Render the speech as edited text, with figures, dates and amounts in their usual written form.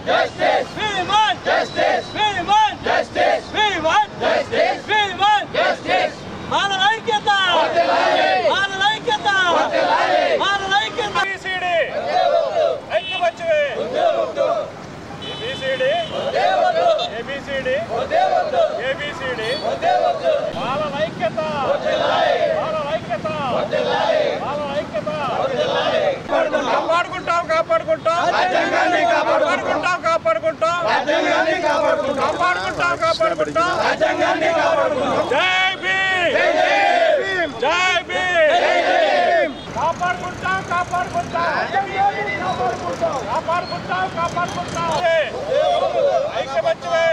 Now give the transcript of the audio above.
Justice! We want justice! We want justice! We want justice! We want justice! మానవైక్యత! మానవైక్యత! మానవైక్యత! ABCD ఐక్యమత్యమే! ABCD ABCD ABCD మానవైక్యత! మానవైక్యత! మానవైక్యత! కాపాడుకుంటాం కాపాడుకుంటాం రాజ్యాంగాన్ని కాపాడుకుంటాం కాపాడుకుంటాం రాజ్యాంగాన్ని కాపాడుకుంటాం కాపాడుకుంటాం కాపాడుకుంటాం రాజ్యాంగాన్ని కాపాడుకుంటాం జై భీమ్ జై భీమ్ కాపాడుకుంటాం కాపాడుకుంటాం రాజ్యాంగాన్ని కాపాడుకుంటాం కాపాడుకుంటాం కాపాడుకుంటాం ఐక్యమత్యమే